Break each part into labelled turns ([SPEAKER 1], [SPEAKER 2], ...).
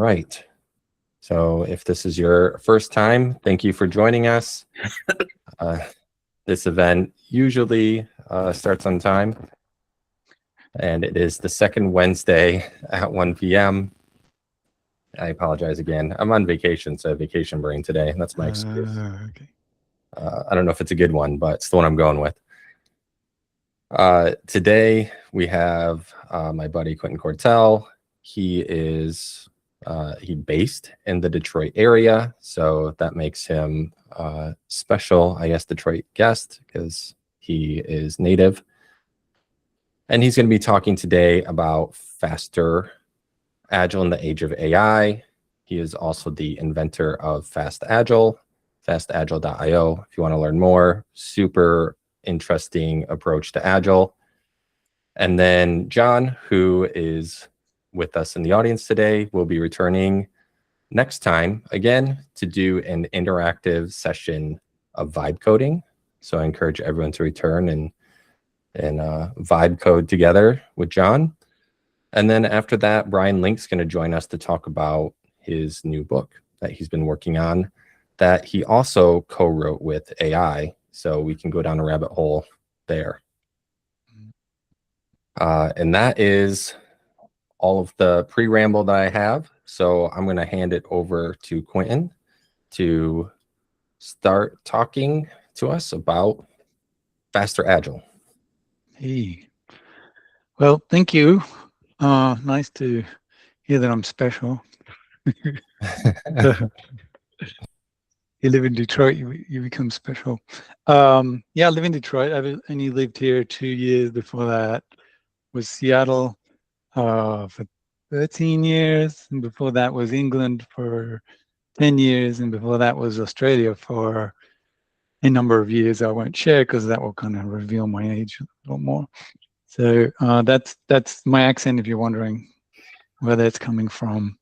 [SPEAKER 1] right. So if this is your first time, thank you for joining us. This event usually starts on time, and it is the second Wednesday at 1 p.m. I apologize again. I'm on vacation, so vacation brain today. That's my excuse.
[SPEAKER 2] Okay.
[SPEAKER 1] I don't know if it's a good one, but it's the one I'm going with. Today we have my buddy Quinton Quartel. He is based in the Detroit area, so that makes him special, I guess, Detroit guest, because he is native. And he's going to be talking today about faster Agile in the age of AI. He is also the inventor of FaST Agile, fastagile.io. If you want to learn more, super interesting approach to Agile. And then John, who is with us in the audience today, will be returning next time, again, to do an interactive session of vibe coding. So I encourage everyone to return and vibe code together with John. And then after that, Brian Link's going to join us to talk about his new book that he's been working on that he also co-wrote with AI. So we can go down a rabbit hole there. And that is all of the pre-ramble that I have. So I'm going to hand it over to Quinton to start talking to us about faster Agile.
[SPEAKER 2] Hey. Well, thank you. Nice to hear that I'm special. You live in Detroit, you become special. Yeah, I live in Detroit. I've only lived here 2 years. Before that was Seattle for 13 years. And before that was England for 10 years. And before that was Australia for a number of years. I won't share because that will kind of reveal my age a little more. So that's my accent, if you're wondering where that's coming from.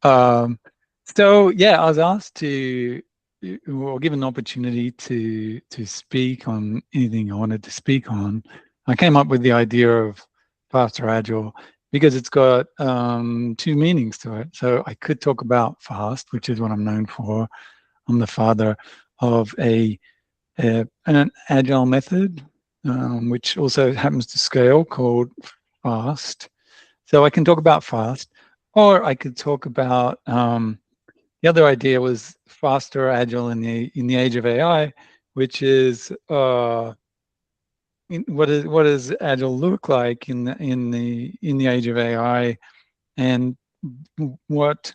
[SPEAKER 2] So yeah, I was asked to, or given an opportunity to speak on anything I wanted to speak on. I came up with the idea of faster Agile because it's got two meanings to it. So I could talk about fast, which is what I'm known for. I'm the father of an Agile method, which also happens to scale, called FaST. So I can talk about FaST, or I could talk about the other idea was faster Agile in the age of AI, which is what does Agile look like in the age of AI, and what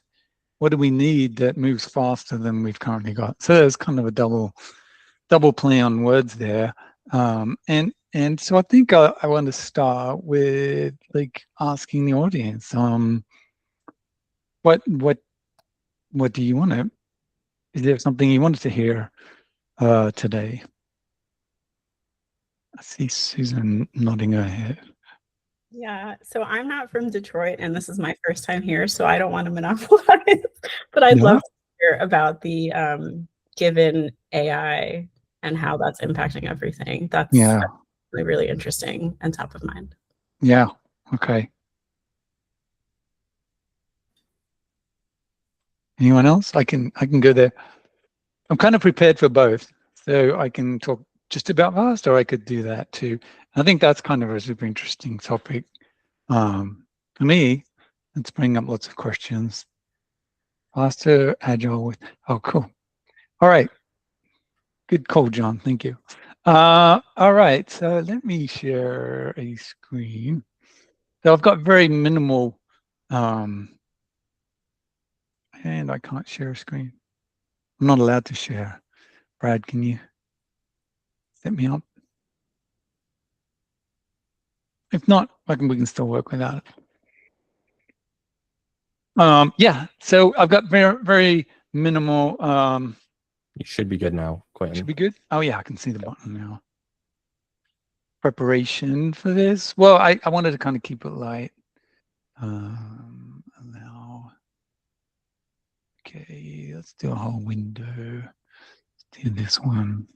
[SPEAKER 2] do we need that moves faster than we've currently got? So there's kind of a double play on words there. And so I think I want to start with like asking the audience, what do you want to? Is there something you wanted to hear today? I see Susan nodding her head.
[SPEAKER 3] Yeah, so I'm not from Detroit, and this is my first time here, so I don't want to monopolize. But I'd love to hear about the given AI and how that's impacting everything. That's really, really interesting and top of mind.
[SPEAKER 2] Yeah. Okay. Anyone else? I can go there. I'm kind of prepared for both, so I can talk just about FaST, or I could do that too. I think that's kind of a super interesting topic for me. It's bringing up lots of questions. Faster Agile with, oh, cool. All right. Good call, John. Thank you. All right. So let me share a screen. So I've got very minimal, and I can't share a screen. I'm not allowed to share. Brad, can you set me up? If not, we can still work without it. Yeah, so I've got very, very minimal.
[SPEAKER 1] You should be good now, Quinton.
[SPEAKER 2] Should be good. Oh yeah, I can see the button now. Preparation for this. Well, I wanted to kind of keep it light. Allow. Okay, let's do a whole window. Let's do this one.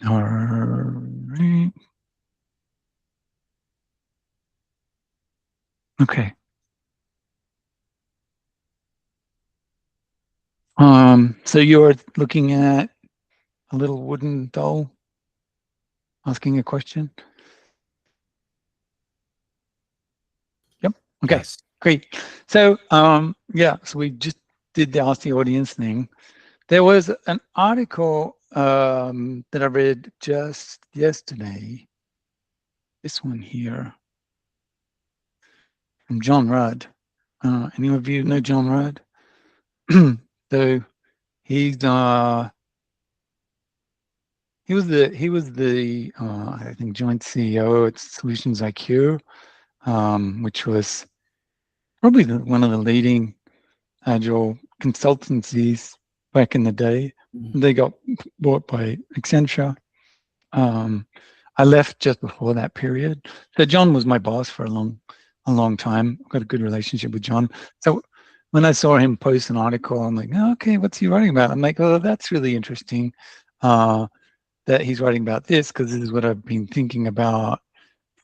[SPEAKER 2] All right. Okay. So you're looking at a little wooden doll asking a question? Yep. Okay,
[SPEAKER 1] Yes.
[SPEAKER 2] great. So yeah, so we just did the Ask the Audience thing. There was an article that I read just yesterday. This one here from John Rudd. Any of you know John Rudd? So he's he was the I think joint CEO at Solutions IQ, which was probably one of the leading agile consultancies back in the day. They got bought by Accenture. I left just before that period. So John was my boss for a long time. I've got a good relationship with John. So when I saw him post an article, I'm like, oh, okay, what's he writing about? I'm like, oh, that's really interesting that he's writing about this, because this is what I've been thinking about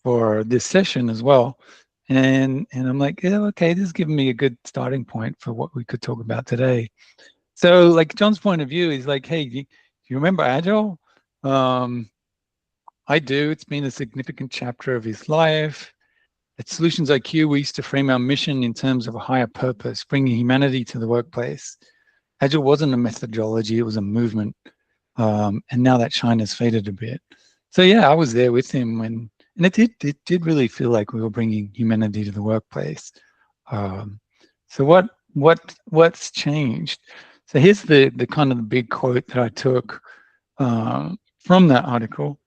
[SPEAKER 2] for this session as well. And I'm like, yeah, okay, this is giving me a good starting point for what we could talk about today. So like John's point of view is like, hey, do you remember Agile? I do. It's been a significant chapter of his life. At Solutions IQ, we used to frame our mission in terms of a higher purpose, bringing humanity to the workplace. Agile wasn't a methodology, it was a movement. And now that shine has faded a bit. So yeah, I was there with him when, and it did really feel like we were bringing humanity to the workplace. So what's changed? So here's the kind of the big quote that I took from that article.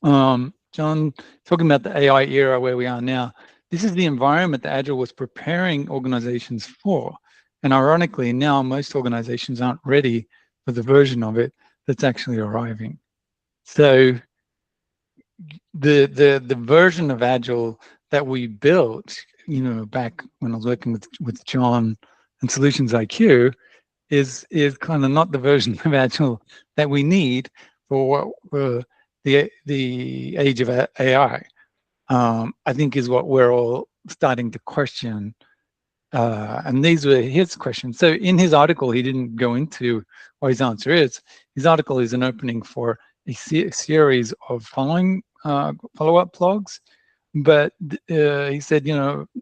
[SPEAKER 2] John, talking about the AI era where we are now, this is the environment that Agile was preparing organizations for. And ironically, now most organizations aren't ready for the version of it that's actually arriving. So the version of Agile that we built, back when I was working with John and Solutions IQ, is kind of not the version of Agile that we need for the age of AI. I think is what we're all starting to question. And these were his questions. So in his article, he didn't go into what his answer is. His article is an opening for a series of follow-up blogs. But he said,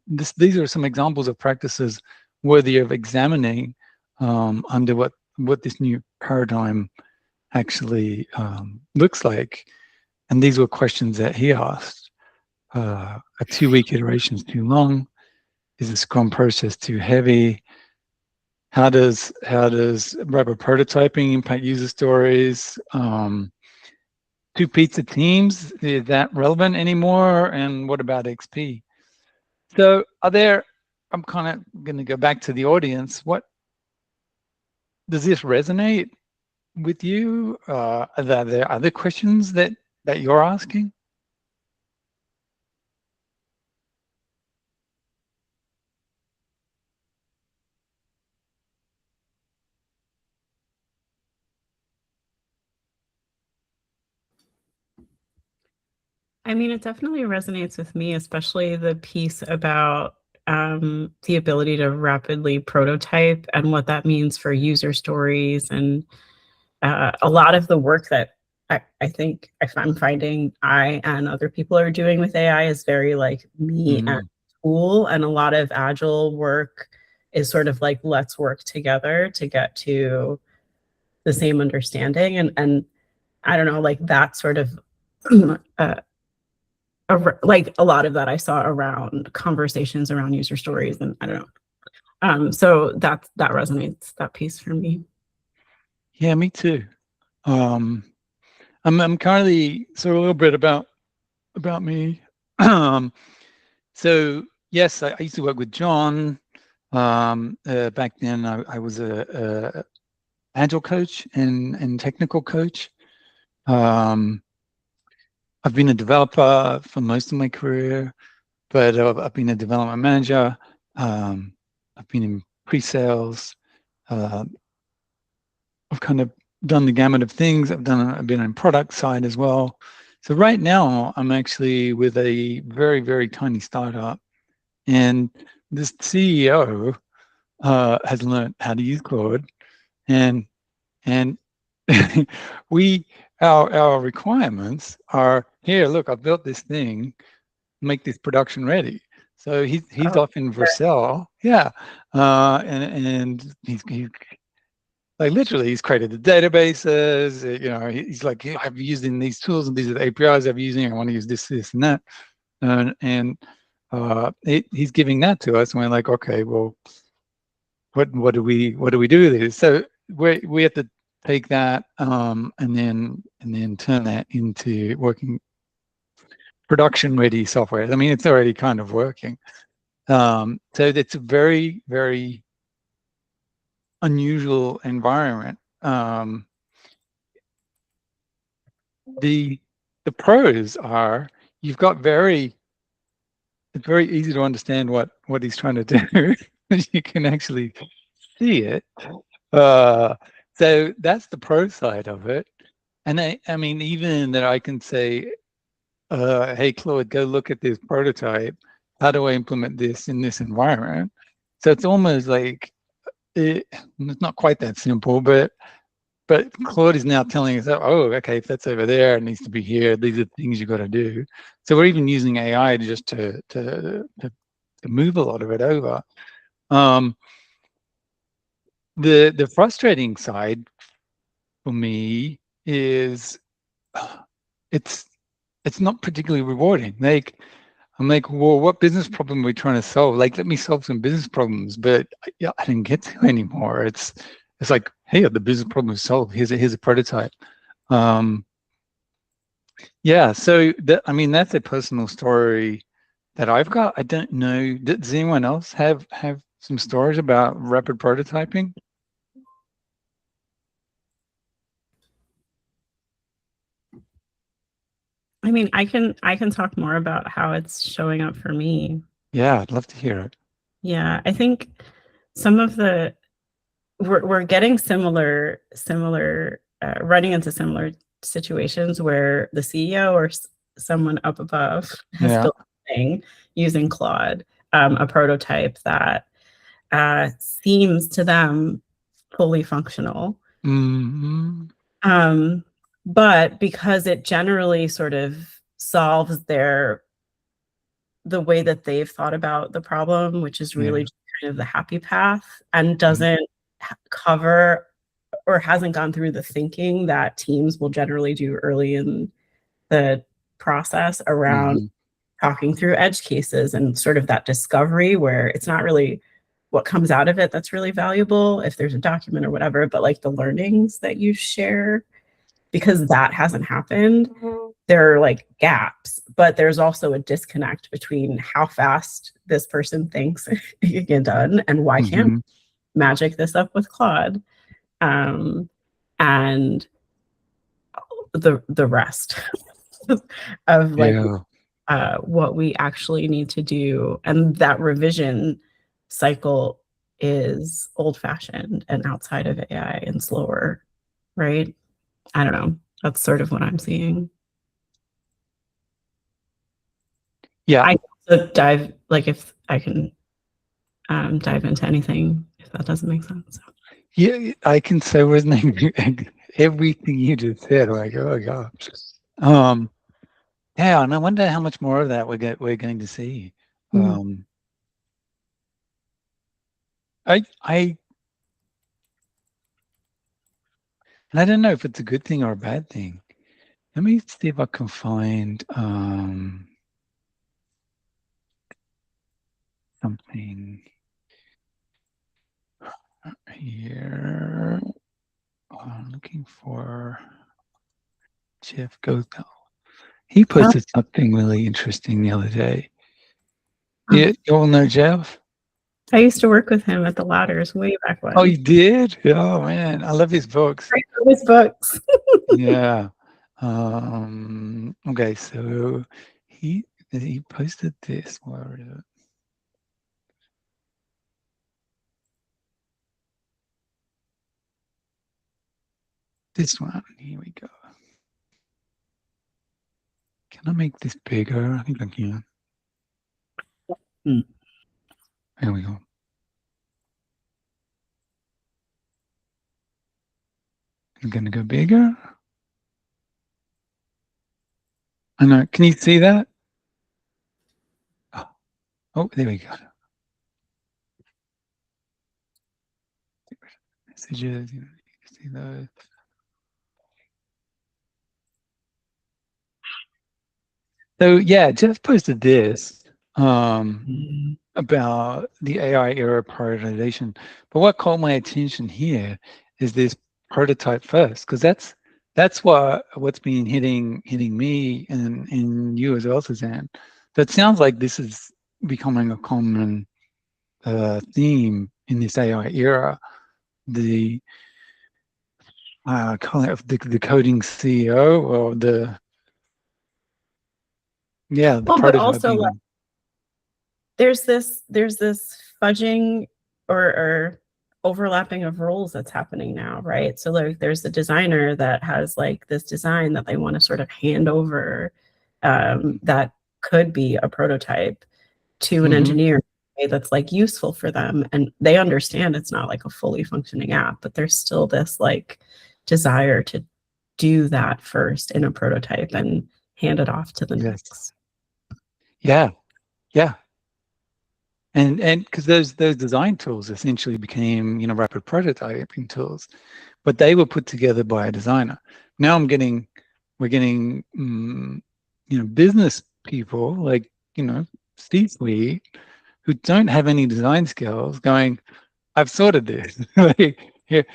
[SPEAKER 2] these are some examples of practices worthy of examining under what this new paradigm actually looks like. And these were questions that he asked. A 2-week iteration is too long? Is the Scrum process too heavy? How does rapid prototyping impact user stories? 2 pizza teams, is that relevant anymore? And what about XP? So I'm kind of going to go back to the audience. What does this resonate with you? Are there other questions that you're asking?
[SPEAKER 3] I mean, it definitely resonates with me, especially the piece about the ability to rapidly prototype and what that means for user stories. And a lot of the work that I think I'm finding I and other people are doing with AI is very like me and tool. And a lot of Agile work is sort of like, let's work together to get to the same understanding. And I don't know, like that sort of like a lot of that I saw around conversations around user stories, and I don't know. So that resonates, that piece for me.
[SPEAKER 2] Yeah, me too. I'm currently, so a little bit about me. So yes, I used to work with John. Back then, I was a agile coach and technical coach. I've been a developer for most of my career, but I've been a development manager. I've been in pre-sales. I've kind of done the gamut of things. I've been on product side as well. So right now, I'm actually with a very, very tiny startup, and this CEO has learned how to use Claude. and our requirements are, here, look, I've built this thing, make this production ready. So he's off in Vercel, yeah, and he's like literally he's created the databases. You know, he's like, I've used in these tools and these are the APIs I'm using. I want to use this, and that, and he's giving that to us, and we're like, okay, well, what do we do with this? So we have to take that and then turn that into working production ready software. I mean, it's already kind of working. So it's a very, very unusual environment. The pros are you've got it's very easy to understand what he's trying to do. You can actually see it. So that's the pro side of it. And I mean, even that I can say, hey, Claude, go look at this prototype. How do I implement this in this environment? So it's almost like, it's not quite that simple, but Claude is now telling us, oh, okay, if that's over there, it needs to be here. These are the things you got to do. So we're even using AI just to move a lot of it over. The frustrating side for me is it's not particularly rewarding. Like, I'm like, well, what business problem are we trying to solve? Like, let me solve some business problems, but I didn't get to anymore. It's like, hey, the business problem is solved. Here's a prototype. Yeah, so I mean, that's a personal story that I've got. I don't know. Does anyone else have some stories about rapid prototyping?
[SPEAKER 3] I mean, I can talk more about how it's showing up for me.
[SPEAKER 2] Yeah, I'd love to hear it.
[SPEAKER 3] Yeah, I think some of we're getting similar running into similar situations where the CEO or someone up above has built a thing using Claude, a prototype that seems to them fully functional.
[SPEAKER 2] Mm-hmm.
[SPEAKER 3] But because it generally sort of solves the way that they've thought about the problem, which is really just kind of the happy path, and doesn't cover or hasn't gone through the thinking that teams will generally do early in the process around talking through edge cases and sort of that discovery where it's not really what comes out of it that's really valuable if there's a document or whatever, but like the learnings that you share, because that hasn't happened. There are like gaps, but there's also a disconnect between how fast this person thinks it can get done and why can't we magic this up with Claude, and the rest of like what we actually need to do. And that revision cycle is old-fashioned and outside of AI and slower, right? I don't know. That's sort of what I'm seeing. Yeah. I also dive, like, if I can dive into anything, if that doesn't make sense.
[SPEAKER 2] Yeah, I can say resonate everything you just said. Like, oh gosh. Yeah, and I wonder how much more of that we're going to see. And I don't know if it's a good thing or a bad thing. Let me see if I can find something here. I'm looking for Jeff Gothel. He posted something really interesting the other day. Yeah, you all know Jeff?
[SPEAKER 3] I used to work with him at the Ladders way back when.
[SPEAKER 2] Oh, you did? Oh man, I love his books.
[SPEAKER 3] I love his books.
[SPEAKER 2] Yeah. Okay, so he posted this. Where is it? This one. Here we go. Can I make this bigger? I think I can. There we go. I'm going to go bigger. I know. Can you see that? Oh, there we go. Messages. You can see those. So yeah, Jeff posted this about the AI era prioritization. But what caught my attention here is this prototype first, because that's what's been hitting me and you as well, Suzanne. That sounds like this is becoming a common theme in this AI era. The call it the coding CEO or the
[SPEAKER 3] Well, but also
[SPEAKER 2] prototyping.
[SPEAKER 3] there's this fudging or overlapping of roles that's happening now, right? So like there's the designer that has like this design that they want to sort of hand over that could be a prototype to an engineer that's like useful for them, and they understand it's not like a fully functioning app, but there's still this like desire to do that first in a prototype and hand it off to the next.
[SPEAKER 2] Yeah. And because those design tools essentially became, rapid prototyping tools, but they were put together by a designer. Now we're getting business people like C-suite who don't have any design skills going, I've sorted this. Like, here,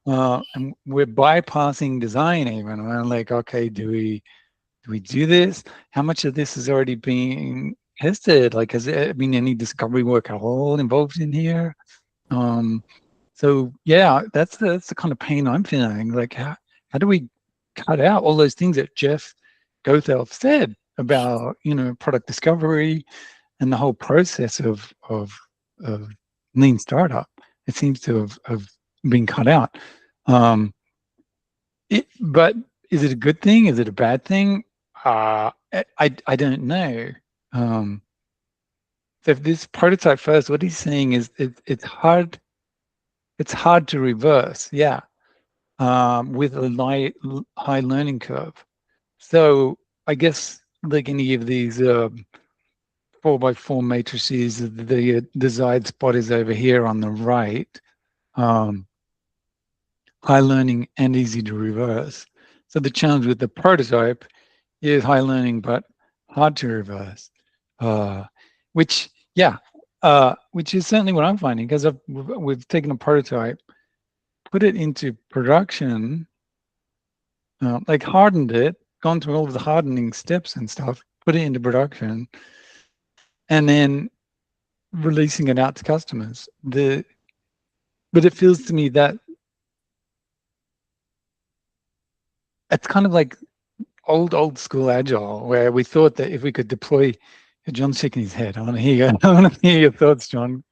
[SPEAKER 2] and we're bypassing design even. And I'm like, okay, do we do this? How much of this is already being tested? Like, has there been any discovery work at all involved in here? So yeah, that's the kind of pain I'm feeling. Like, how do we cut out all those things that Jeff Gothelf said about product discovery and the whole process of lean startup? It seems to have been cut out. But is it a good thing? Is it a bad thing? I don't know. So if this prototype first, what he's saying is it's hard. It's hard to reverse. Yeah, with a high learning curve. So I guess like any of these 4x4 matrices, the desired spot is over here on the right. High learning and easy to reverse. So the challenge with the prototype is high learning but hard to reverse, which is certainly what I'm finding, because we've taken a prototype, put it into production, like hardened it, gone through all of the hardening steps and stuff, put it into production, and then releasing it out to customers. But it feels to me that it's kind of like old school agile, where we thought that if we could deploy. John's shaking his head. I want to hear your thoughts, John.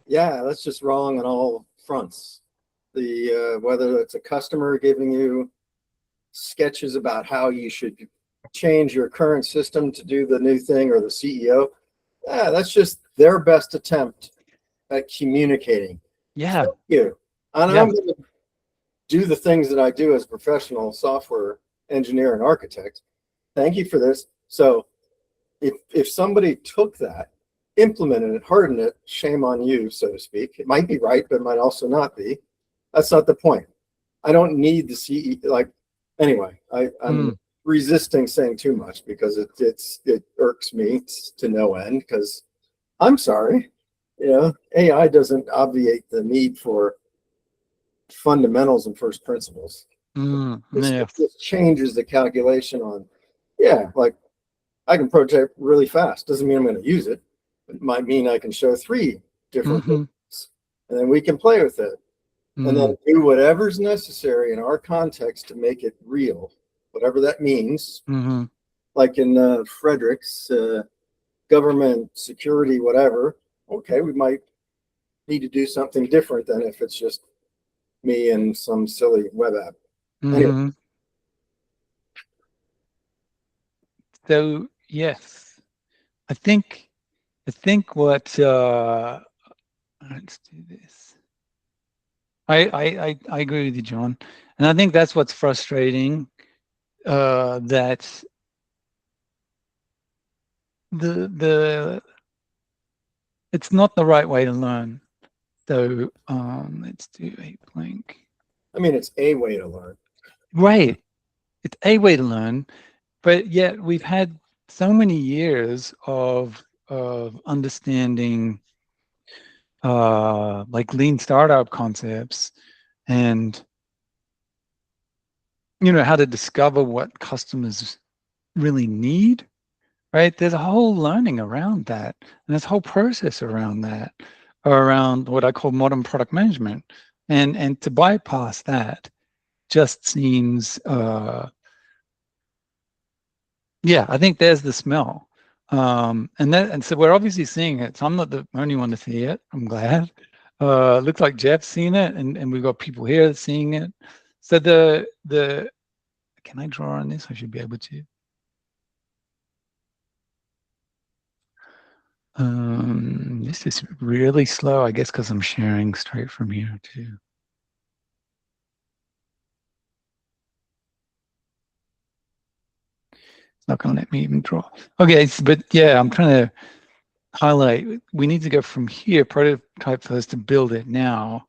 [SPEAKER 4] Yeah, that's just wrong on all fronts. The whether it's a customer giving you sketches about how you should change your current system to do the new thing, or the CEO, that's just their best attempt at communicating.
[SPEAKER 2] Yeah.
[SPEAKER 4] Thank you. And I'm going to do the things that I do as a professional software engineer and architect. Thank you for this. So if somebody took that, implemented it, hardened it, shame on you, so to speak. It might be right, but it might also not be. That's not the point. I don't need the CEO. Like, anyway, I'm resisting saying too much, because it irks me to no end, because I'm sorry, AI doesn't obviate the need for fundamentals and first principles. This changes the calculation on, like, I can prototype really fast. Doesn't mean I'm going to use it. It might mean I can show 3 different things, and then we can play with it, and then do whatever's necessary in our context to make it real, whatever that means. Like in Frederick's government security, whatever. Okay, we might need to do something different than if it's just me and some silly web app. Anyway.
[SPEAKER 2] So yes, I think what let's do this. I agree with you, John. And I think that's what's frustrating, that it's not the right way to learn. So let's do a blank.
[SPEAKER 4] I mean, it's a way to learn.
[SPEAKER 2] Right. It's a way to learn, but yet we've had so many years of understanding like lean startup concepts, and how to discover what customers really need, right? There's a whole learning around that, and there's a whole process around that, around what I call modern product management, and to bypass that just seems yeah, I think there's the smell. And so we're obviously seeing it. So I'm not the only one to see it. I'm glad. Looks like Jeff's seen it, and we've got people here seeing it. So can I draw on this? I should be able to. This is really slow, I guess, because I'm sharing straight from here too. It's not going to let me even draw. Okay, but yeah, I'm trying to highlight. We need to go from here, prototype first, to build it now.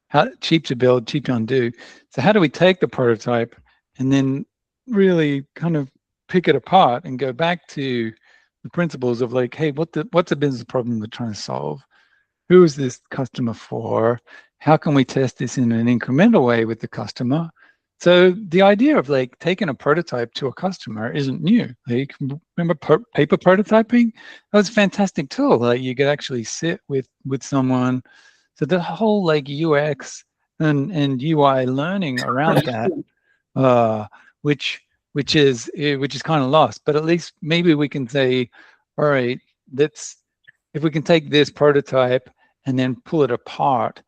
[SPEAKER 2] How cheap to build, cheap to undo. So how do we take the prototype and then really kind of pick it apart and go back to the principles of like, hey, what's the business problem we're trying to solve? Who is this customer for? How can we test this in an incremental way with the customer? So the idea of like taking a prototype to a customer isn't new. Like, remember paper prototyping? That was a fantastic tool. Like you could actually sit with someone. So the whole like UX and UI learning around that, which is kind of lost. But at least maybe we can say, all right, if we can take this prototype and then pull it apart,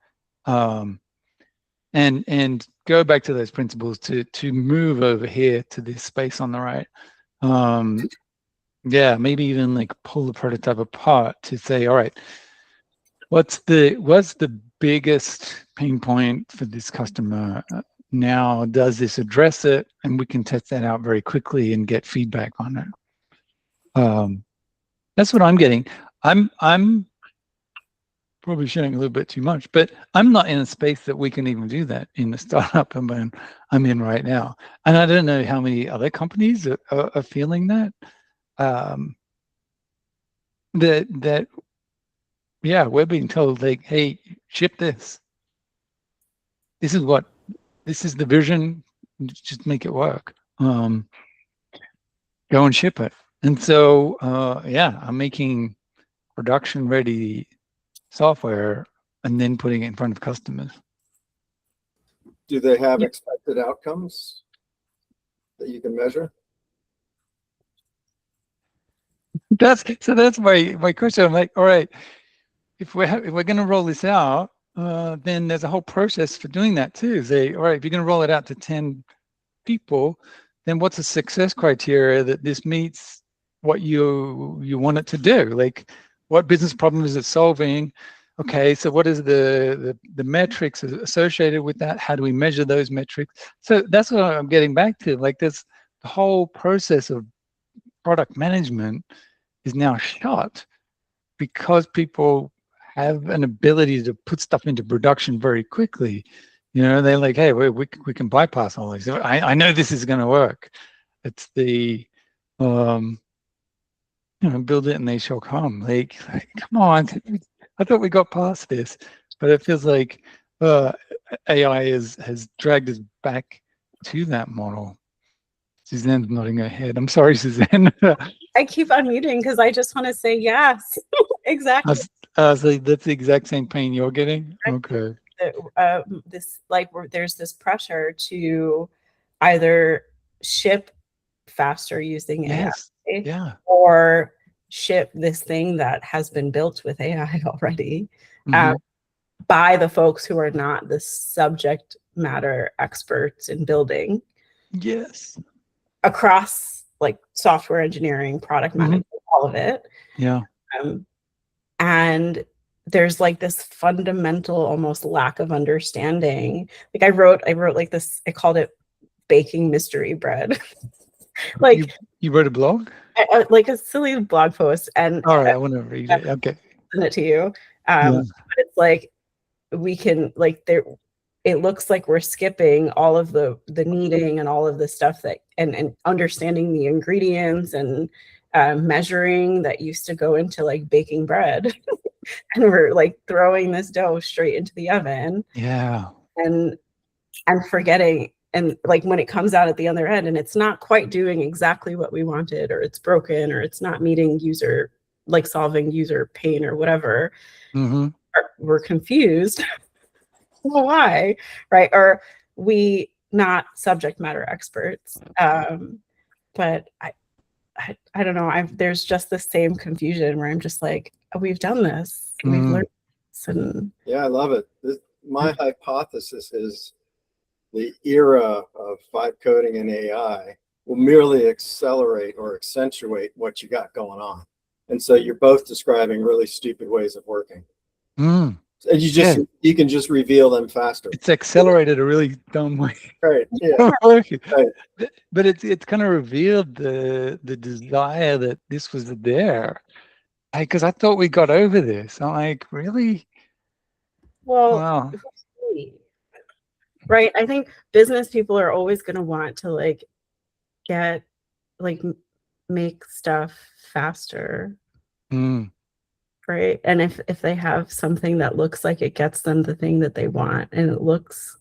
[SPEAKER 2] and go back to those principles to move over here to this space on the right. Yeah, maybe even like pull the prototype apart to say, all right, what's the biggest pain point for this customer now? Does this address it? And we can test that out very quickly and get feedback on it. That's what I'm getting. I'm probably sharing a little bit too much, but I'm not in a space that we can even do that in the startup I'm in right now. And I don't know how many other companies are feeling that. That yeah, we're being told like, hey, ship this. This is the vision. Just make it work. Go and ship it. And so yeah, I'm making production ready software and then putting it in front of customers.
[SPEAKER 4] Do they have expected outcomes that you can measure?
[SPEAKER 2] That's my question. I'm like, all right, if we're going to roll this out, then there's a whole process for doing that too. Say, all right, if you're going to roll it out to 10 people, then what's the success criteria that this meets what you want it to do? Like, what business problem is it solving? Okay, so what is the metrics associated with that? How do we measure those metrics? So that's what I'm getting back to. Like, this the whole process of product management is now shot because people have an ability to put stuff into production very quickly. They're like, hey, we can bypass all these. I know this is going to work. It's the build it and they shall come. Like come on, I thought we got past this, but it feels like AI has dragged us back to that model. Suzanne's nodding her head. I'm sorry, Suzanne.
[SPEAKER 3] I keep unmuting because I just want to say yes. Exactly.
[SPEAKER 2] So that's the exact same pain you're getting? Okay.
[SPEAKER 3] There's this pressure to either ship faster using AI,
[SPEAKER 2] yeah,
[SPEAKER 3] or ship this thing that has been built with AI already, by the folks who are not the subject matter experts in building.
[SPEAKER 2] Yes.
[SPEAKER 3] Across like software engineering, product management, all of it.
[SPEAKER 2] Yeah.
[SPEAKER 3] And there's like this fundamental almost lack of understanding. Like I wrote like this, I called it baking mystery bread. Like
[SPEAKER 2] you wrote a blog?
[SPEAKER 3] Like a silly blog post, and
[SPEAKER 2] all right, I want to read it. Okay,
[SPEAKER 3] send it to you. But it's like we can like there. It looks like we're skipping all of the kneading and all of the stuff that and understanding the ingredients and measuring that used to go into like baking bread. And we're like throwing this dough straight into the oven.
[SPEAKER 2] Yeah.
[SPEAKER 3] And forgetting, and like when it comes out at the other end and it's not quite doing exactly what we wanted, or it's broken, or it's not meeting user, like solving user pain or whatever, we're confused. Well, why? Right? Or we not subject matter experts. But I don't know. There's just the same confusion where I'm just like, oh, we've done this. We've learned this. And
[SPEAKER 4] yeah, I love it. My hypothesis is the era of vibe coding and AI will merely accelerate or accentuate what you got going on. And so you're both describing really stupid ways of working. And you can just reveal them faster.
[SPEAKER 2] It's accelerated a really dumb way.
[SPEAKER 4] Right. Yeah.
[SPEAKER 2] Right.
[SPEAKER 4] But
[SPEAKER 2] it's kind of revealed the desire that this was there. Because I thought we got over this. I'm like, really?
[SPEAKER 3] Well,
[SPEAKER 2] wow.
[SPEAKER 3] Right. I think business people are always going to want to like get like make stuff faster. Right. And if they have something that looks like it gets them the thing that they want and it looks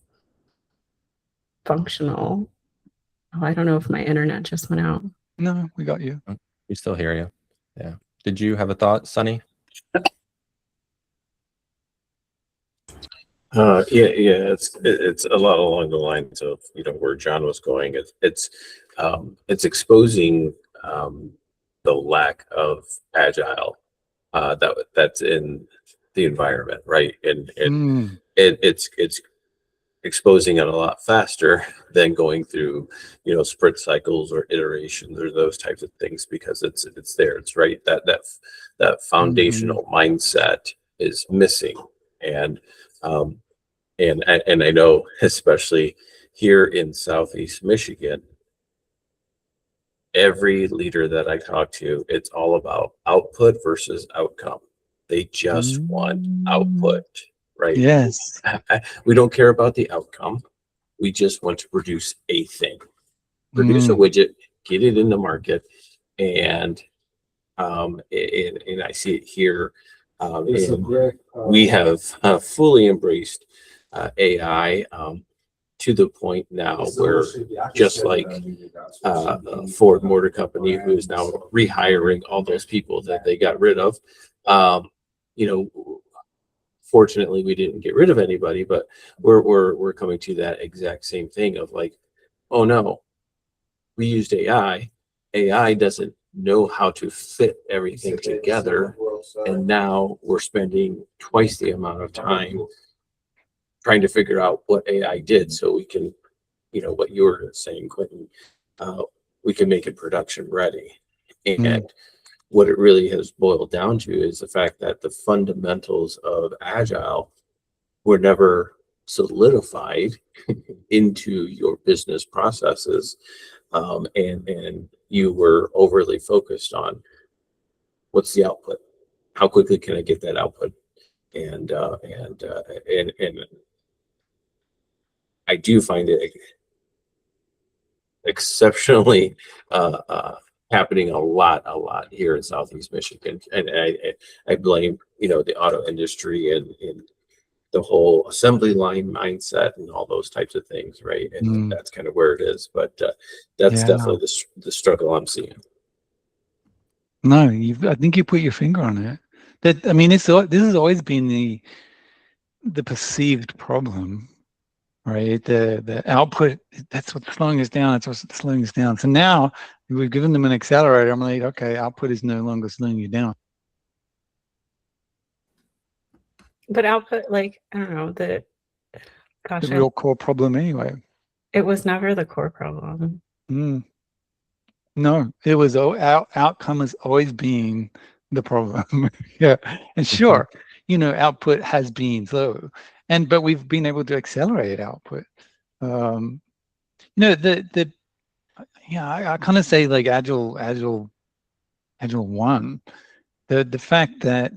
[SPEAKER 3] functional. Oh, I don't know if my internet just went out.
[SPEAKER 2] No, we got you.
[SPEAKER 1] We still hear you. Yeah. Did you have a thought, Sonny?
[SPEAKER 5] Yeah, it's a lot along the lines of where John was going. It's exposing the lack of agile that's in the environment, right? And it's exposing it a lot faster than going through sprint cycles or iterations or those types of things, because it's there. It's right that foundational mindset is missing. And I know, especially here in Southeast Michigan, every leader that I talk to, it's all about output versus outcome. They just want output, right?
[SPEAKER 2] Yes.
[SPEAKER 5] We don't care about the outcome. We just want to produce a thing, produce a widget, get it in the market, and I see it here. We have fully embraced AI to the point now where, just like Ford Motor Company, who is now rehiring all those people that they got rid of, fortunately we didn't get rid of anybody, but we're coming to that exact same thing of like, oh no, we used AI doesn't know how to fit everything together, and now we're spending twice the amount of time trying to figure out what AI did, so we can, what you were saying, Quinton, we can make it production ready. And what it really has boiled down to is the fact that the fundamentals of Agile were never solidified into your business processes, and you were overly focused on what's the output, how quickly can I get that output, and I do find it exceptionally happening a lot here in Southeast Michigan, and I blame the auto industry and the whole assembly line mindset and all those types of things, right? And that's kind of where it is, but that's definitely the struggle I'm seeing.
[SPEAKER 2] No, I think you put your finger on it. This has always been the perceived problem, right? The output, that's what's slowing us down. That's what's slowing us down. So now we've given them an accelerator. I'm like, okay, output is no longer slowing you down.
[SPEAKER 3] But output, like, I don't know, the
[SPEAKER 2] real core problem anyway.
[SPEAKER 3] It was never the core problem.
[SPEAKER 2] No, it was our outcome has always been the problem. Yeah. And sure, output has been slow, but we've been able to accelerate output. I kind of say like Agile 1, the fact that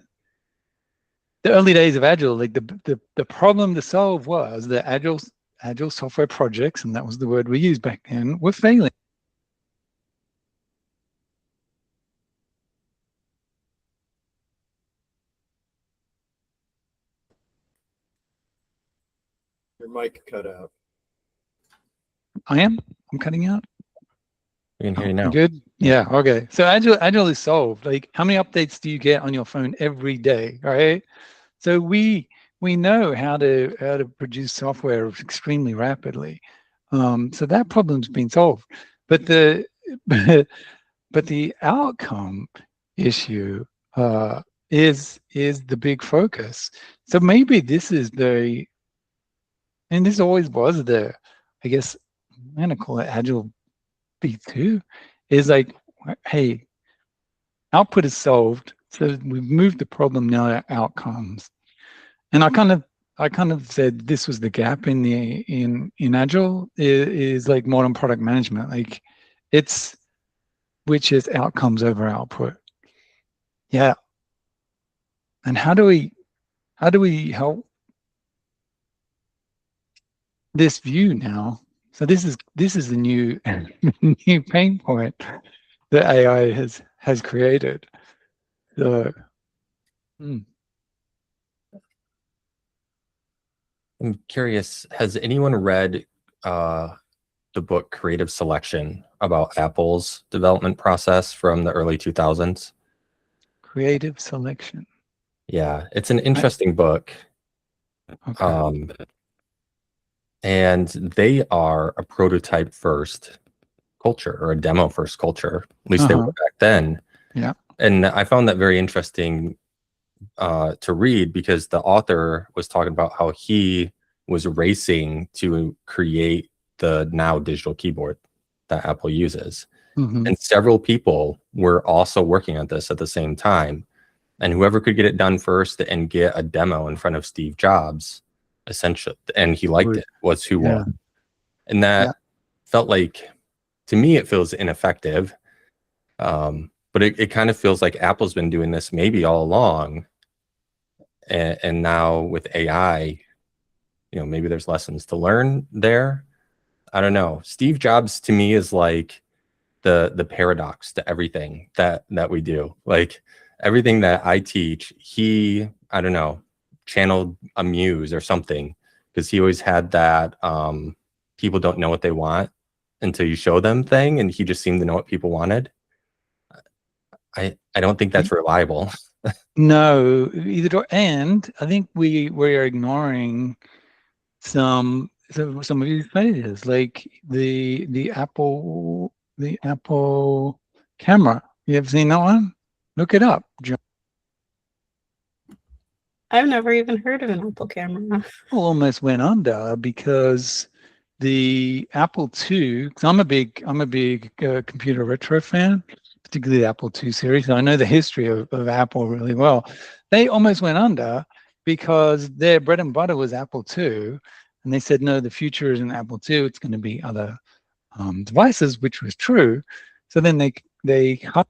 [SPEAKER 2] the early days of Agile, like the problem to solve was that Agile software projects, and that was the word we used back then, were failing.
[SPEAKER 4] Your mic cut out.
[SPEAKER 2] I'm cutting out.
[SPEAKER 1] We can hear you now.
[SPEAKER 2] Good. Yeah. Okay. So Agile is solved. Like, how many updates do you get on your phone every day? Right. So we know how to produce software extremely rapidly. So that problem's been solved. But the but the outcome issue is the big focus. So maybe this is and this always was I guess I'm gonna call it Agile B2, is like, hey, output is solved, so we've moved the problem, now to outcomes. And I kind of said this was the gap in Agile is like modern product management, like which is outcomes over output. Yeah. And how do we help this view now? So this is the new new pain point that AI has created. So
[SPEAKER 1] I'm curious, has anyone read the book Creative Selection about Apple's development process from the early 2000s?
[SPEAKER 2] Creative Selection.
[SPEAKER 1] Yeah, it's an interesting book.
[SPEAKER 2] Okay.
[SPEAKER 1] And they are a prototype first culture, or a demo first culture. At least they were back then.
[SPEAKER 2] Yeah.
[SPEAKER 1] And I found that very interesting to read, because the author was talking about how he was racing to create the now digital keyboard that Apple uses.
[SPEAKER 2] Mm-hmm.
[SPEAKER 1] And several people were also working on this at the same time. And whoever could get it done first and get a demo in front of Steve Jobs, essentially, and he liked it, was who won. And that felt like, to me, it feels ineffective. But it kind of feels like Apple's been doing this maybe all along. And now with AI, maybe there's lessons to learn there. I don't know. Steve Jobs to me is like the paradox to everything that we do. Like everything that I teach, he, I don't know, channeled a muse or something, because he always had that people don't know what they want until you show them thing, and he just seemed to know what people wanted. I don't think that's reliable.
[SPEAKER 2] No, either. And I think we're ignoring some of these failures, like the Apple camera. You ever seen that one? Look it up, John.
[SPEAKER 3] I've never even heard of an Apple camera.
[SPEAKER 2] Almost went under because the Apple II. Because I'm a big computer retro fan, particularly the Apple II series. I know the history of Apple really well. They almost went under because their bread and butter was Apple II, and they said, no, the future isn't Apple II. It's going to be other devices, which was true. So then they cut.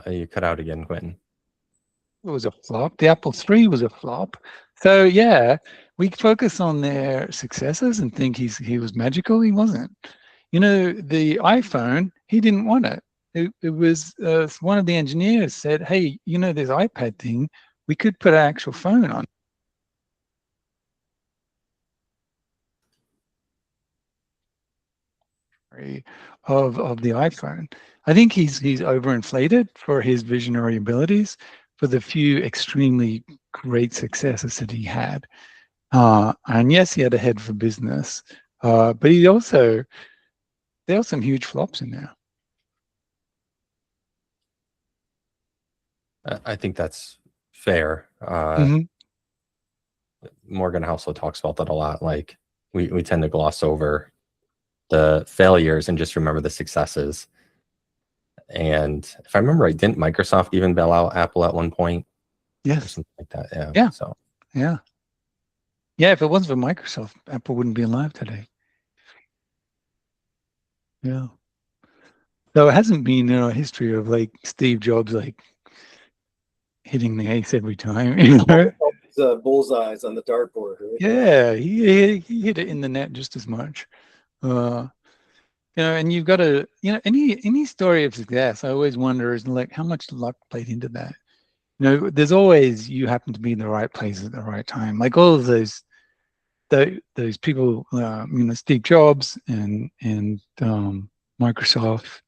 [SPEAKER 1] You cut out again, Quinton.
[SPEAKER 2] It was a flop. The Apple III was a flop. So yeah, we focus on their successes and think he was magical. He wasn't. The iPhone, he didn't want it. It was one of the engineers said, hey, this iPad thing, we could put an actual phone on. Of the iPhone. I think he's overinflated for his visionary abilities, for the few extremely great successes that he had. And yes, he had a head for business, but there are some huge flops in there.
[SPEAKER 1] I think that's fair. Morgan Housel talks about that a lot. Like we tend to gloss over the failures and just remember the successes. And if I remember right, didn't Microsoft even bail out Apple at one point? Or
[SPEAKER 2] Yes.
[SPEAKER 1] something like that. Yeah.
[SPEAKER 2] Yeah.
[SPEAKER 1] So
[SPEAKER 2] Yeah. Yeah. If it wasn't for Microsoft, Apple wouldn't be alive today. Yeah. So it hasn't been in our history of like Steve Jobs like hitting the ace every time. You know?
[SPEAKER 4] Bullseyes on the dartboard. Right?
[SPEAKER 2] Yeah, he hit it in the net just as much. You know, and you've got to, you know, any story of success, I always wonder is like how much luck played into that. You know, there's always you happen to be in the right place at the right time. Like all of those people, you know, Steve Jobs and Microsoft,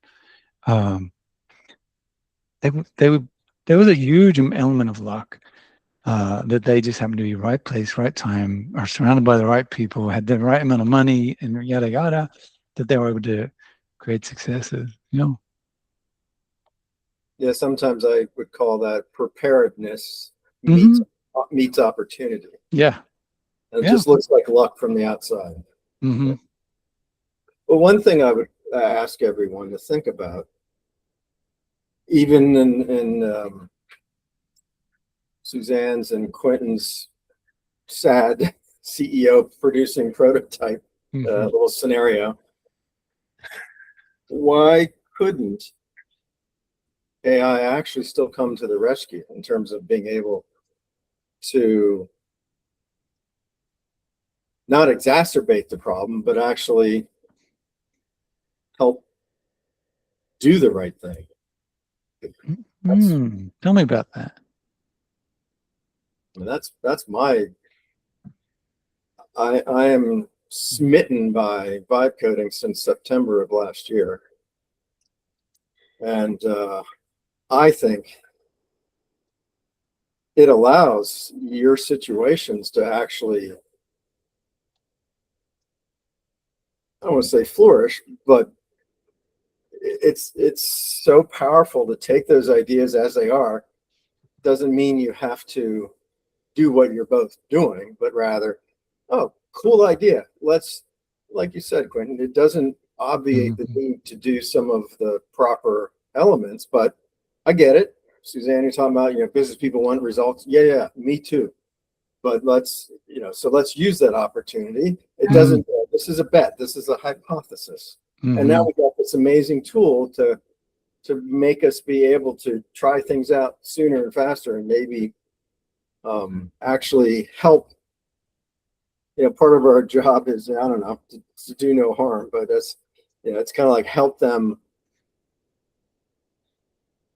[SPEAKER 2] they were there was a huge element of luck. That they just happened to be right place, right time, are surrounded by the right people, had the right amount of money, and yada yada, that they were able to create successes. You know.
[SPEAKER 4] Yeah, sometimes I would call that preparedness
[SPEAKER 2] Mhm.
[SPEAKER 4] meets opportunity.
[SPEAKER 2] Yeah.
[SPEAKER 4] And it
[SPEAKER 2] Yeah.
[SPEAKER 4] just looks like luck from the outside.
[SPEAKER 2] Mm-hmm.
[SPEAKER 4] Well, one thing I would ask everyone to think about, even in Suzanne's and Quinton's sad CEO producing prototype
[SPEAKER 2] Mm-hmm.
[SPEAKER 4] little scenario, why couldn't AI actually still come to the rescue in terms of being able to not exacerbate the problem, but actually help do the right thing?
[SPEAKER 2] Tell me about that.
[SPEAKER 4] I mean, that's my. I am smitten by vibe coding since September of last year, and I think it allows your situations to actually, I don't want to say flourish, but it's so powerful to take those ideas as they are. Doesn't mean you have to do what you're both doing, but rather, oh, cool idea. Let's, like you said, Quinton, it doesn't obviate the need to do some of the proper elements, but I get it. Suzanne, you're talking about, business people want results. Yeah, me too. But let's, so let's use that opportunity. It doesn't, this is a bet. This is a hypothesis. And now we got this amazing tool to make us be able to try things out sooner and faster and maybe actually help. Part of our job is, I don't know, to do no harm, but that's, it's kind of like help them,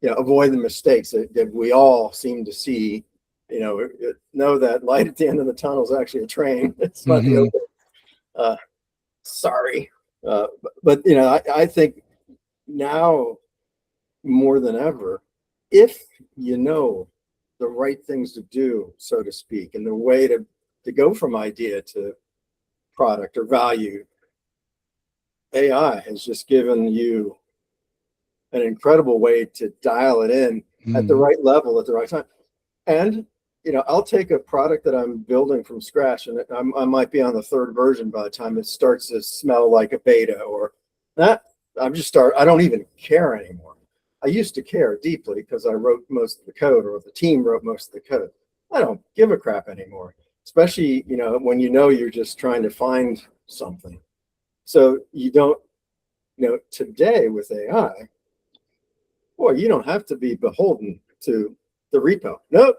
[SPEAKER 4] avoid the mistakes that we all seem to see. Know that light at the end of the tunnel is actually a train. It's not the open. Sorry, but I think now more than ever, if you know the right things to do, so to speak, and the way to go from idea to product or value, AI has just given you an incredible way to dial it in at the right level at the right time. And I'll take a product that I'm building from scratch, and I might be on the third version by the time it starts to smell like a beta or that. I don't even care anymore. I used to care deeply because I wrote most of the code, or the team wrote most of the code. I don't give a crap anymore, especially when you're just trying to find something. So you don't, today with AI, boy, you don't have to be beholden to the repo. Nope.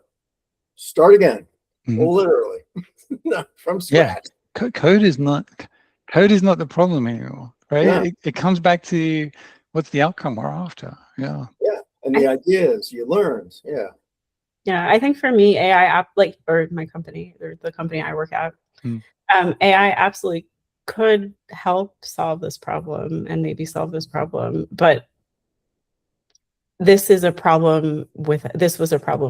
[SPEAKER 4] Start again, literally, from scratch.
[SPEAKER 2] Yeah, code is not the problem anymore, right?
[SPEAKER 4] Yeah.
[SPEAKER 2] It comes back to what's the outcome we're after. Yeah.
[SPEAKER 4] Yeah, and the ideas you learned. Yeah.
[SPEAKER 3] Yeah, I think for me, AI or my company, or the company I work at, AI absolutely could help solve this problem and maybe solve this problem, but this was a problem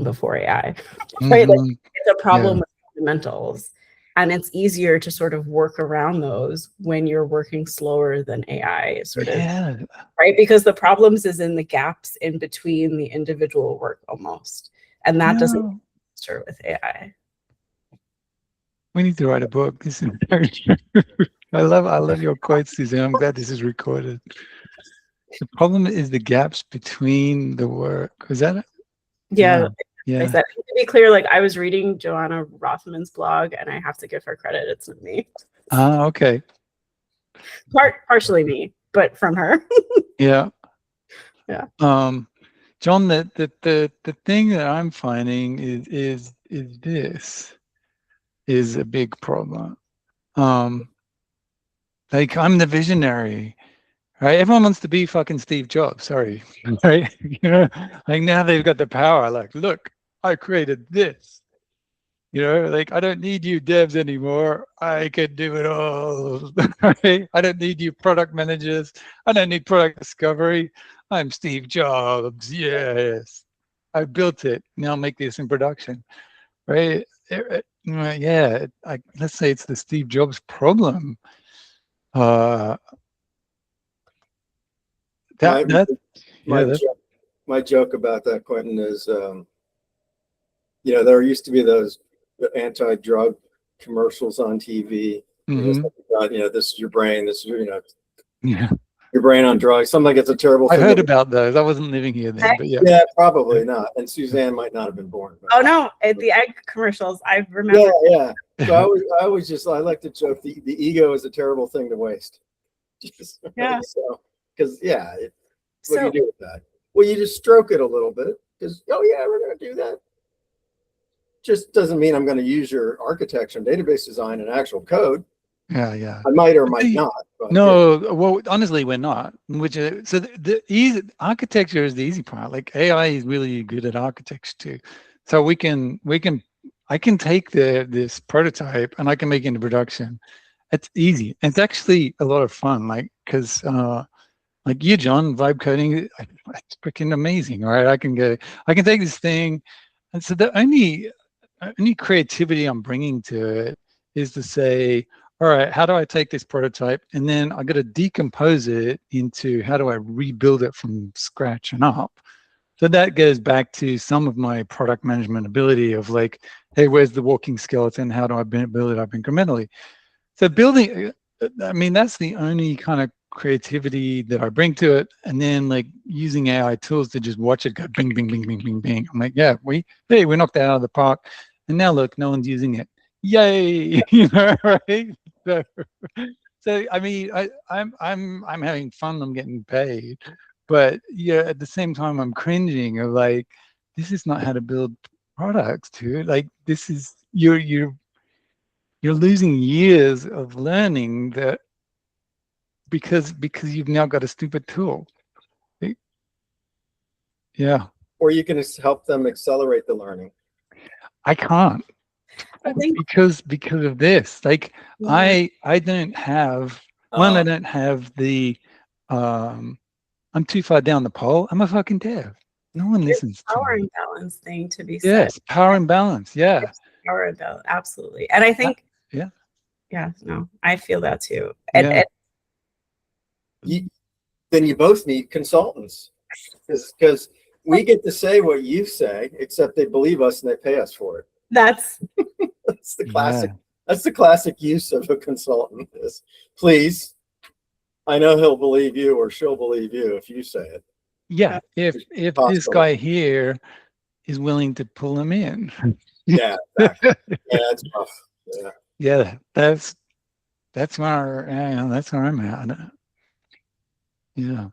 [SPEAKER 3] before AI, right? Like, it's a problem with fundamentals, and it's easier to sort of work around those when you're working slower than AI sort of, right? Because the problems is in the gaps in between the individual work almost, and that doesn't start with AI.
[SPEAKER 2] We need to write a book. This is very true. I love your quotes, Suzanne. I'm glad this is recorded. The problem is the gaps between the work. Is that it?
[SPEAKER 3] Yeah.
[SPEAKER 2] Yeah.
[SPEAKER 3] I said, to be clear, like I was reading Joanna Rothman's blog, and I have to give her credit. It's not me.
[SPEAKER 2] Ah, okay.
[SPEAKER 3] Partially me, but from her.
[SPEAKER 2] Yeah.
[SPEAKER 3] Yeah.
[SPEAKER 2] John, the thing that I'm finding is this is a big problem. Like I'm the visionary, right? Everyone wants to be fucking Steve Jobs. Sorry, right? You know, like now they've got the power. Like, look, I created this. You know, like I don't need you devs anymore. I can do it all. Right? I don't need you product managers. I don't need product discovery. I'm Steve Jobs. Yes, I built it. Now make this in production. Right? Yeah. Let's say it's the Steve Jobs problem.
[SPEAKER 4] My joke about that, Quentin, is there used to be those anti-drug commercials on TV. This is your brain. This is your brain on drugs. Something like it's a terrible thing.
[SPEAKER 2] I heard about those. I wasn't living here then, but yeah.
[SPEAKER 4] Yeah, probably not. And Suzanne might not have been born.
[SPEAKER 3] Oh no, the egg commercials. I remember.
[SPEAKER 4] Yeah. So I like to joke the ego is a terrible thing to waste.
[SPEAKER 3] Yeah.
[SPEAKER 4] So, because what do you do with that? Well, you just stroke it a little bit because we're going to do that. Just doesn't mean I'm going to use your architecture and database design and actual code.
[SPEAKER 2] Yeah.
[SPEAKER 4] I might or might not. But
[SPEAKER 2] no, well, honestly, we're not. So the easy architecture is the easy part. Like AI is really good at architecture too. So I can take this prototype and I can make it into production. It's easy. It's actually a lot of fun. Like because like you, John, vibe coding, it's freaking amazing. All right, I can take this thing, and so the only creativity I'm bringing to it is to say, all right, how do I take this prototype and then I got to decompose it into how do I rebuild it from scratch and up. So that goes back to some of my product management ability of like, hey, where's the walking skeleton? How do I build it up incrementally? So building, I mean, that's the only kind of creativity that I bring to it. And then like using AI tools to just watch it go bing, bing, bing, bing, bing, bing. I'm like, yeah, we knocked that out of the park. And now look, no one's using it. Yay, right? So I mean, I'm having fun. I'm getting paid, but yeah, at the same time, I'm cringing of like, this is not how to build products, dude. Like this is you're losing years of learning that because you've now got a stupid tool. Yeah.
[SPEAKER 4] Or you can help them accelerate the learning.
[SPEAKER 2] I can't.
[SPEAKER 3] I think
[SPEAKER 2] because of this. Like I don't have I don't have the I'm too far down the pole. I'm a fucking dev. No one listens to
[SPEAKER 3] power
[SPEAKER 2] me.
[SPEAKER 3] and balance thing to be said.
[SPEAKER 2] Yes, power and balance. Yeah.
[SPEAKER 3] Power and balance, absolutely. And I think I feel that too. And
[SPEAKER 4] then you both need consultants because we get to say what you say, except they believe us and they pay us for it.
[SPEAKER 3] That's
[SPEAKER 4] the classic. Yeah. That's the classic use of a consultant is, please, I know he'll believe you or she'll believe you if you say it.
[SPEAKER 2] Yeah, if this guy here is willing to pull him in.
[SPEAKER 4] Yeah, exactly. Yeah, that's tough. Yeah.
[SPEAKER 2] Yeah, that's where I'm at. Yeah.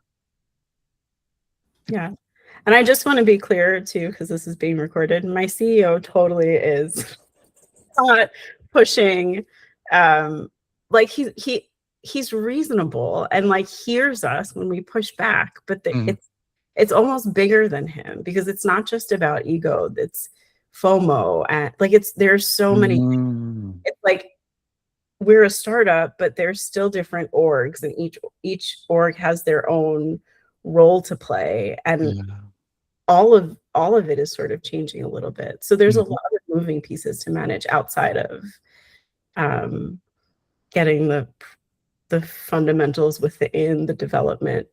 [SPEAKER 3] Yeah. And I just want to be clear too, because this is being recorded. My CEO totally is not pushing. Like he's reasonable and like hears us when we push back, but it's almost bigger than him because it's not just about ego. It's FOMO and like there's so many. It's like we're a startup, but there's still different orgs, and each org has their own role to play, and all of it is sort of changing a little bit. So there's a lot of moving pieces to manage outside of getting the fundamentals within the development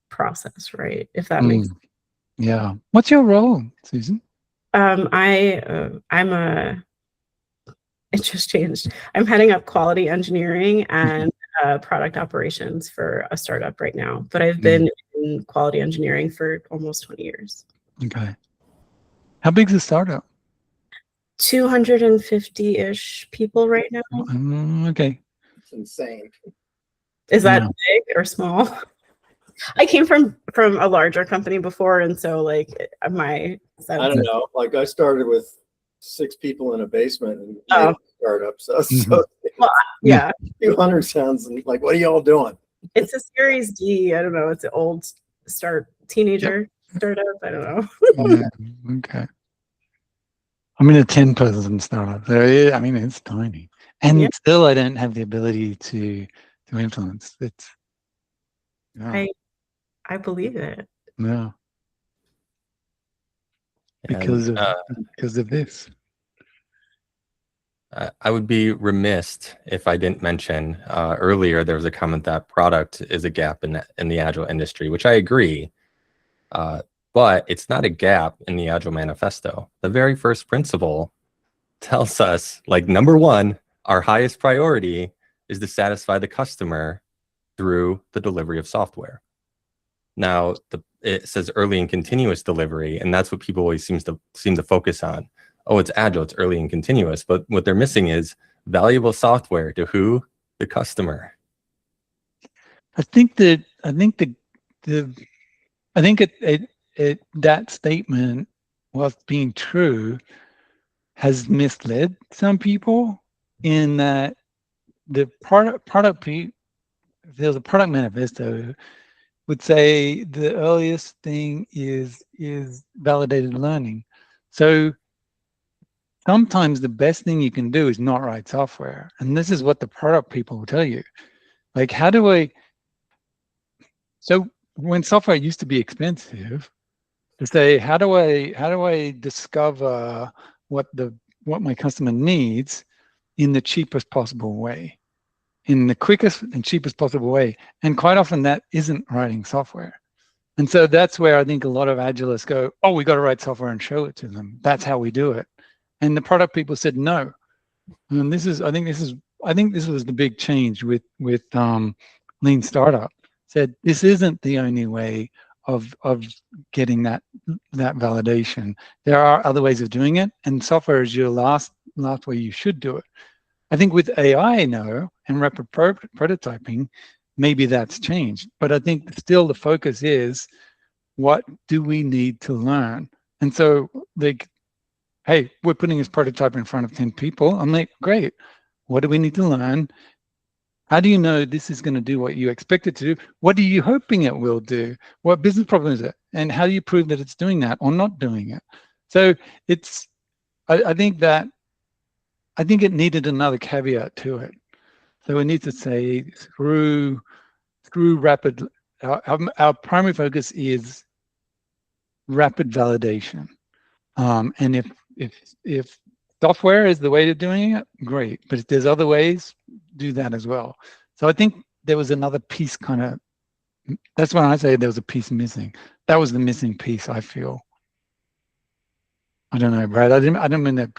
[SPEAKER 3] process, right? If that makes sense.
[SPEAKER 2] Yeah. What's your role, Susan?
[SPEAKER 3] It just changed. I'm heading up quality engineering and product operations for a startup right now. But I've been in quality engineering for almost 20 years.
[SPEAKER 2] Okay. How big's the startup?
[SPEAKER 3] 250-ish people right now.
[SPEAKER 2] Okay.
[SPEAKER 4] It's insane.
[SPEAKER 3] Is that
[SPEAKER 2] Yeah.
[SPEAKER 3] big or small? I came from a larger company before, and so like my
[SPEAKER 4] I don't know. Like I started with 6 people in a basement and made a startup. So
[SPEAKER 3] Well, yeah,
[SPEAKER 4] a few hundred sounds like, what are y'all doing?
[SPEAKER 3] it's a Series D. I don't know. It's an old teenager startup. I don't know.
[SPEAKER 2] Yeah. Okay. I'm in a 10-person startup. So yeah, I mean, it's tiny, and still, I don't have the ability to influence. It's
[SPEAKER 3] I believe it.
[SPEAKER 2] no,
[SPEAKER 1] And,
[SPEAKER 2] because of this.
[SPEAKER 1] I would be remiss if I didn't mention earlier there was a comment that product is a gap in the Agile industry, which I agree. But it's not a gap in the Agile Manifesto. The very first principle tells us, like, number one, our highest priority is to satisfy the customer through the delivery of software. Now, it says early and continuous delivery, and that's what people always seem to focus on. Oh, it's Agile, it's early and continuous. But what they're missing is valuable software to who? The customer.
[SPEAKER 2] I think that that statement, whilst being true, has misled some people in that the there's a product manifesto would say the earliest thing is validated learning. So sometimes the best thing you can do is not write software. And this is what the product people will tell you. Like, so when software used to be expensive, to say, how do I discover what my customer needs in the cheapest possible way, in the quickest and cheapest possible way? And quite often that isn't writing software. And so that's where I think a lot of Agilists go, oh, we got to write software and show it to them. That's how we do it. And the product people said no. And I think this was the big change with Lean Startup. Said this isn't the only way of getting that validation. There are other ways of doing it, and software is your last way you should do it. I think with AI now and rapid prototyping, maybe that's changed. But I think still the focus is, what do we need to learn? And so, like, hey, we're putting this prototype in front of 10 people. I'm like, great. What do we need to learn? How do you know this is going to do what you expect it to do? What are you hoping it will do? What business problem is it? And how do you prove that it's doing that or not doing it? So I think it needed another caveat to it. So we need to say through rapid, our primary focus is rapid validation. And if software is the way to doing it, great. But if there's other ways, do that as well. So I think there was another piece that's when I say there was a piece missing. That was the missing piece, I feel. I don't know, Brad. I didn't mean to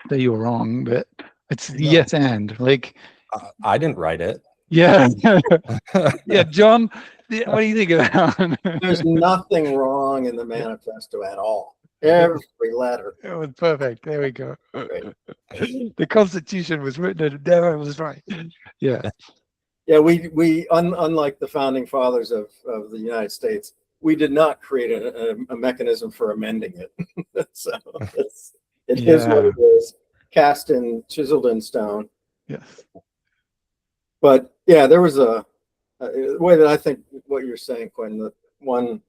[SPEAKER 2] say you were wrong, but it's yes and. Like,
[SPEAKER 1] I didn't write it.
[SPEAKER 2] Yeah. Yeah, John, what do you think about it?
[SPEAKER 4] There's nothing wrong in the manifesto at all. Every letter.
[SPEAKER 2] It was perfect. There we go.
[SPEAKER 4] Right.
[SPEAKER 2] The Constitution was written. There, it was right. Yeah.
[SPEAKER 4] Yeah, we unlike the founding fathers of the United States, we did not create a mechanism for amending it. So it is what it is, cast in, chiseled in stone.
[SPEAKER 2] Yes.
[SPEAKER 4] But yeah, there was a way that I think what you're saying, Quinn, the one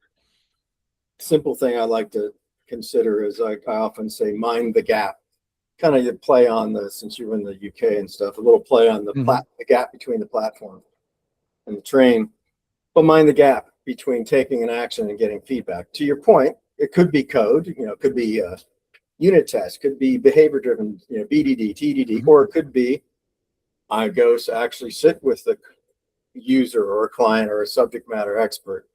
[SPEAKER 4] simple thing I like to consider is I often say, mind the gap. Kind of play on the, since you're in the UK and stuff, a little play on the the gap between the platform and the train, but mind the gap between taking an action and getting feedback. To your point, it could be code, it could be unit test, could be behavior driven, BDD, TDD, or it could be I go actually sit with the user or a client or a subject matter expert.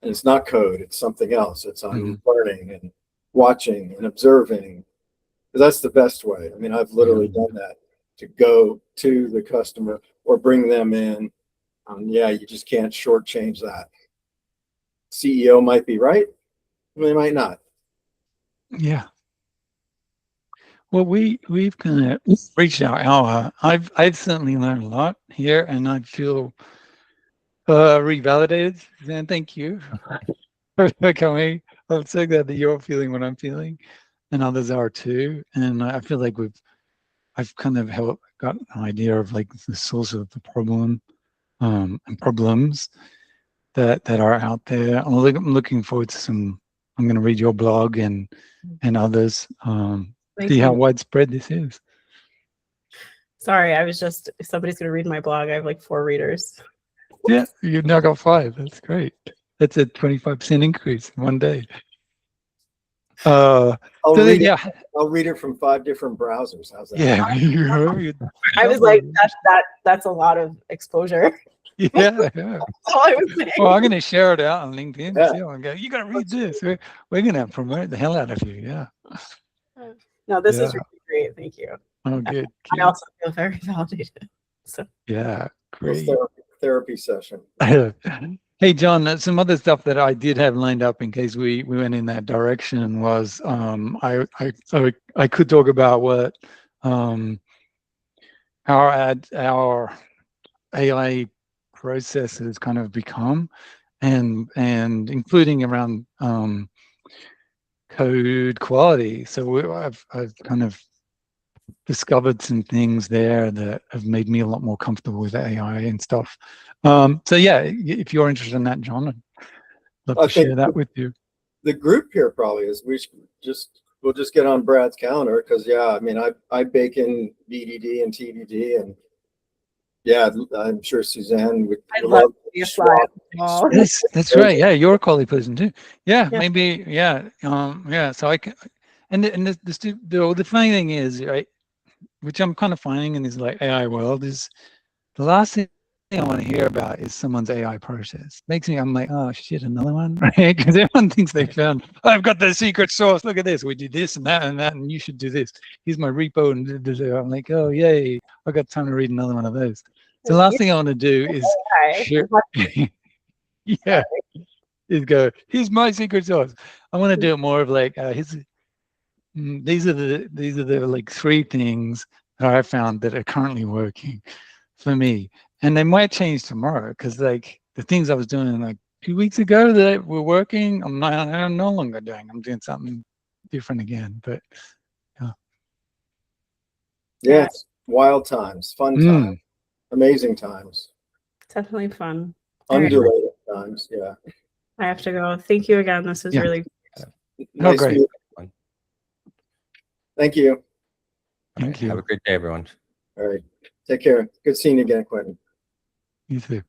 [SPEAKER 4] And it's not code, it's something else. It's I'm learning and watching and observing. That's the best way. I mean, I've literally done that, to go to the customer or bring them in. Yeah, you just can't shortchange that. CEO might be right, they might not.
[SPEAKER 2] Yeah. Well, we've kind of reached our hour. I've certainly learned a lot here, and I feel revalidated. And thank you for coming. I'm so glad that you're feeling what I'm feeling, and others are too. And I feel like I've kind of got an idea of like the source of the problem, and problems that are out there. I'm looking forward to some. I'm going to read your blog and others. See how widespread this is.
[SPEAKER 3] Sorry, I was just, if somebody's going to read my blog, I have like 4 readers.
[SPEAKER 2] Yeah, you've now got 5. That's great. That's a 25% increase in one day.
[SPEAKER 4] I'll
[SPEAKER 2] So
[SPEAKER 4] read
[SPEAKER 2] yeah,
[SPEAKER 4] it. I'll read it from 5 different browsers. How's that?
[SPEAKER 2] yeah.
[SPEAKER 3] I was like, that's a lot of exposure.
[SPEAKER 2] Yeah.
[SPEAKER 3] That's all I was saying.
[SPEAKER 2] Well, I'm going to share it out on LinkedIn.
[SPEAKER 4] Yeah.
[SPEAKER 2] Too, and go, you got to read this. We're going to promote the hell out of you. Yeah.
[SPEAKER 3] No, this is
[SPEAKER 2] Yeah.
[SPEAKER 3] really great. Thank you.
[SPEAKER 2] Oh, good.
[SPEAKER 3] I also feel very validated. So
[SPEAKER 2] Yeah,
[SPEAKER 4] Little
[SPEAKER 2] great.
[SPEAKER 4] therapy session.
[SPEAKER 2] Hey, John, some other stuff that I did have lined up in case we went in that direction was I could talk about what our AI processes kind of become, and including around code quality. So I've kind of discovered some things there that have made me a lot more comfortable with AI and stuff. So yeah, if you're interested in that, John, I'd love to share that with you.
[SPEAKER 4] The group here probably is we'll just get on Brad's calendar because I mean I bake in BDD and TDD and yeah, I'm sure Suzanne would love to be a swap.
[SPEAKER 2] That's right. Yeah, you're a quality person too. Yeah, maybe. Yeah. So I can, and the funny thing is, right, which I'm kind of finding in this like AI world, is the last thing I want to hear about is someone's AI process. I'm like, oh shit, another one, right? Because everyone thinks they found, I've got the secret sauce. Look at this. We did this and that, and you should do this. Here's my repo. And I'm like, oh yay, I got time to read another one of those. So the last thing I want to do is share. Yeah, is go, here's my secret sauce. I want to do it more of like, these are the like 3 things that I found that are currently working for me, and they might change tomorrow because like the things I was doing like 2 weeks ago that were working, I'm no longer doing. I'm doing something different again. But
[SPEAKER 4] yeah, it's wild times, fun times, amazing times,
[SPEAKER 3] definitely fun.
[SPEAKER 4] undulated times. Yeah,
[SPEAKER 3] I have to go. Thank you again. This is really
[SPEAKER 4] nice.
[SPEAKER 2] Great.
[SPEAKER 4] Thank you.
[SPEAKER 2] Thank you.
[SPEAKER 1] Have a great day, everyone.
[SPEAKER 4] All right, take care. Good seeing you again, Quinton.
[SPEAKER 2] You too.